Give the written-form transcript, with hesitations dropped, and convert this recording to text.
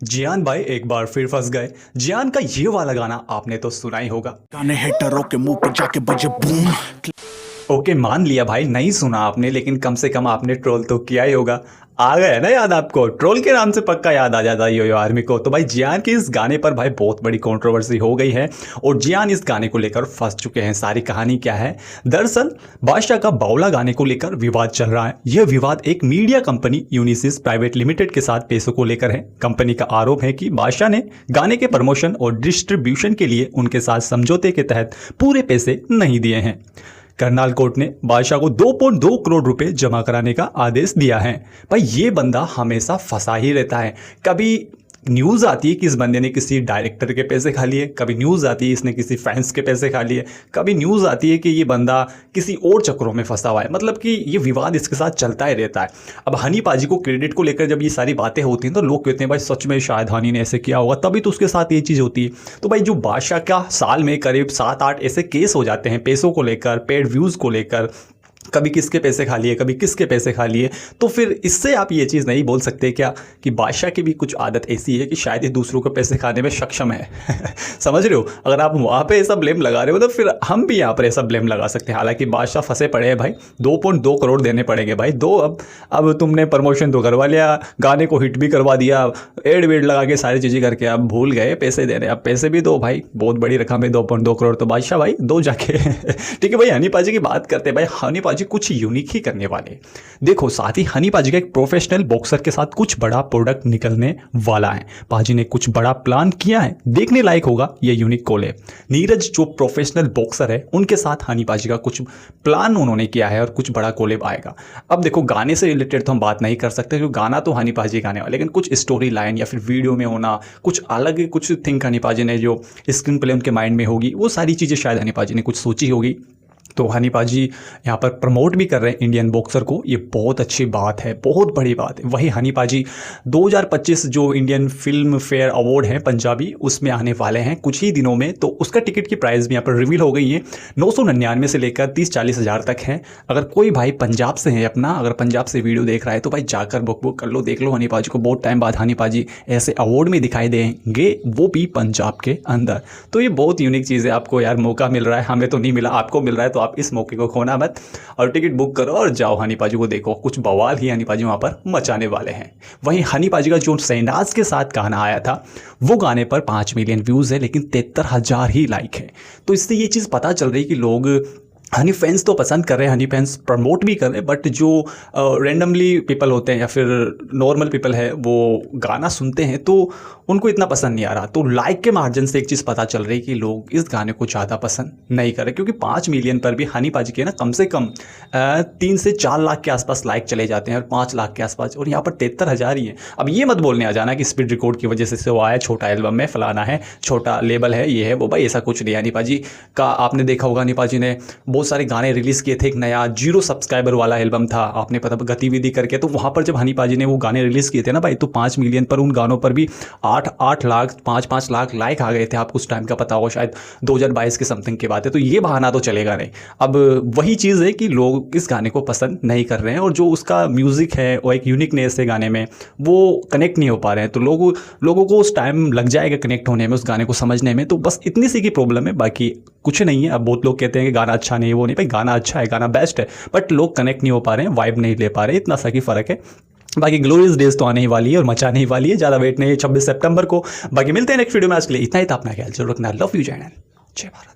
जियान भाई एक बार फिर फंस गए। जियान का ये वाला गाना आपने तो सुना ही होगा। गाने हेटरों के मुंह पे जाके बजे बूम। ओके, मान लिया भाई नहीं सुना आपने, लेकिन कम से कम आपने ट्रोल तो किया ही होगा। आ गया ना याद आपको? ट्रोल के नाम से पक्का याद आ जाता है यो आर्मी को। तो भाई जियान के इस गाने पर भाई बहुत बड़ी कंट्रोवर्सी हो गई है और जियान इस गाने को लेकर फंस चुके हैं। सारी कहानी क्या है? दरअसल बादशाह का बावला गाने को लेकर विवाद चल रहा है। यह विवाद एक media company Unisys private limited के साथ पैसों को लेकर है। कंपनी का आरोप है कि बादशाह ने गाने के प्रमोशन और डिस्ट्रीब्यूशन के लिए उनके साथ समझौते के तहत पूरे पैसे नहीं दिए हैं। करनाल कोर्ट ने बादशाह को 2.2 करोड़ रुपए जमा कराने का आदेश दिया है। भाई ये बंदा हमेशा फंसा ही रहता है। कभी न्यूज़ आती है कि इस बंदे ने किसी डायरेक्टर के पैसे खा लिए, कभी न्यूज़ आती है इसने किसी फैंस के पैसे खा लिए, कभी न्यूज़ आती है कि ये बंदा किसी और चक्करों में फंसा हुआ है। मतलब कि ये विवाद इसके साथ चलता ही रहता है। अब हनी पाजी को क्रेडिट को लेकर जब ये सारी बातें होती हैं तो लोग कहते हैं भाई सच में शायद हनी ने ऐसे किया होगा, तभी तो उसके साथ ये चीज़ होती है। तो भाई जो बादशाह का साल में करीब 7-8 ऐसे केस हो जाते हैं पैसों को लेकर, पेड व्यूज़ को लेकर, कभी किसके पैसे खा लिए, कभी किसके पैसे खा लिए, तो फिर इससे आप ये चीज़ नहीं बोल सकते क्या कि बादशाह की भी कुछ आदत ऐसी है कि शायद ये दूसरों के पैसे खाने में सक्षम है। समझ रहे हो? अगर आप वहाँ पे ऐसा ब्लेम लगा रहे हो तो फिर हम भी यहाँ पर ऐसा ब्लेम लगा सकते हैं। हालांकि बादशाह फंसे पड़े हैं भाई, 2.2 करोड़ देने पड़ेंगे भाई। अब तुमने प्रमोशन तो करवा लिया, गाने को हिट भी करवा दिया, एड वेड लगा के सारी चीज़ें करके अब भूल गए पैसे देने। अब पैसे भी दो भाई, बहुत बड़ी रकम है 2.2 करोड़, तो बादशाह भाई दो जाके। ठीक है भाई, हनी पाजी की बात करते हैं। भाई हनी पाजी कुछ यूनिक ही करने वाले। देखो, साथ ही हनी पाजी का एक प्रोफेशनल बॉक्सर के साथ कुछ बड़ा प्रोडक्ट निकलने वाला है। पाजी ने कुछ बड़ा प्लान किया है, देखने लायक होगा ये यूनिक कोलैब। नीरज जो प्रोफेशनल बॉक्सर है उनके साथ हनी पाजी का कुछ प्लान उन्होंने किया है और कुछ बड़ा कोलैब आएगा। अब देखो, गाने से रिलेटेड तो हम बात नहीं कर सकते क्योंकि गाना तो हनी पाजी गाने वाले, लेकिन कुछ स्टोरी लाइन या फिर वीडियो में होना, कुछ अलग कुछ थिंक हनी पाजी ने जो स्क्रीन प्ले उनके माइंड में होगी, वो सारी चीज़ें शायद हनी पाजी ने कुछ सोची होगी। तो हनी पाजी यहाँ पर प्रमोट भी कर रहे हैं इंडियन बॉक्सर को। ये बहुत अच्छी बात है, बहुत बड़ी बात है। वहीं हनी पाजी 2025 जो इंडियन फिल्म फेयर अवार्ड है पंजाबी, उसमें आने वाले हैं कुछ ही दिनों में। तो उसका टिकट की प्राइस भी यहाँ पर रिवील हो गई है। 999 से लेकर 30-40 हज़ार तक है। अगर कोई भाई पंजाब से है अपना, अगर पंजाब से वीडियो देख रहा है तो भाई जाकर बुक कर लो, देख लो हनी पाजी को। बहुत टाइम बाद हनी पाजी ऐसे अवार्ड में दिखाई देंगे, वो भी पंजाब के अंदर। तो ये बहुत यूनिक चीज़ है। आपको यार मौका मिल रहा है, हमें तो नहीं मिला, आपको मिल रहा है, तो आप इस मौके को खोना मत और टिकट बुक करो और जाओ हनी पाजी को देखो। कुछ बवाल ही हनी पाजी वहां पर मचाने वाले हैं। वहीं हनी पाजी का जो शहनाज के साथ गाना आया था, वो गाने पर 5 मिलियन व्यूज है, लेकिन 73,000 ही लाइक है। तो इससे ये चीज़ पता चल रही है कि लोग हनी फैंस तो पसंद कर रहे हैं, हनी फैंस प्रमोट भी कर रहे हैं, बट जो रेंडमली पीपल होते हैं या फिर नॉर्मल पीपल है वो गाना सुनते हैं तो उनको इतना पसंद नहीं आ रहा। तो लाइक के मार्जिन से एक चीज़ पता चल रही है कि लोग इस गाने को ज़्यादा पसंद नहीं कर रहे, क्योंकि 5 मिलियन पर भी हनी पाजी के ना कम से कम 3 से 4 लाख के आसपास लाइक चले जाते हैं और 5 लाख के आसपास, और यहाँ पर 73,000 ही है। अब ये मत बोलने आ जाना कि स्पीड रिकॉर्ड की वजह से वो आया, छोटा एल्बम में फलाना है, छोटा लेबल है, ये है वो। भाई ऐसा कुछ नहीं है। हनी पाजी का आपने देखा होगा, हनी पाजी ने बहुत सारे गाने रिलीज़ किए थे। एक नया 0 सब्सक्राइबर वाला एल्बम था, आपने पता गतिविधि करके, तो वहाँ पर जब हनी पाजी ने वो गाने रिलीज़ किए थे ना भाई, तो 5 मिलियन पर उन गानों पर भी 8-8 लाख 5-5 लाख लाइक आ गए थे। आपको उस टाइम का पता होगा, शायद 2022 के समथिंग की बात है। तो ये बहाना तो चलेगा नहीं। अब वही चीज़ है कि लोग इस गाने को पसंद नहीं कर रहे हैं और जो उसका म्यूज़िक है वो एक यूनिकनेस है गाने में, वो कनेक्ट नहीं हो पा रहे हैं। तो लोगों को उस टाइम लग जाएगा कनेक्ट होने में, उस गाने को समझने में। तो बस इतनी सी की प्रॉब्लम है, बाकी कुछ नहीं है। अब बहुत लोग कहते हैं कि गाना अच्छा नहीं है, वो नहीं भाई, गाना अच्छा है, गाना बेस्ट है, बट लोग कनेक्ट नहीं हो पा रहे हैं, वाइब नहीं ले पा रहे, इतना सा की फ़र्क है। बाकी ग्लोरियस डेज तो आने ही वाली है और मचाने ही वाली है, ज़्यादा वेट नहीं है 26 सितंबर को। बाकी मिलते हैं नेक्स्ट वीडियो में। आज के लिए इतना ही था। अपना ख्याल जरूर रखना। लव यू जय हिंद, जय भारत।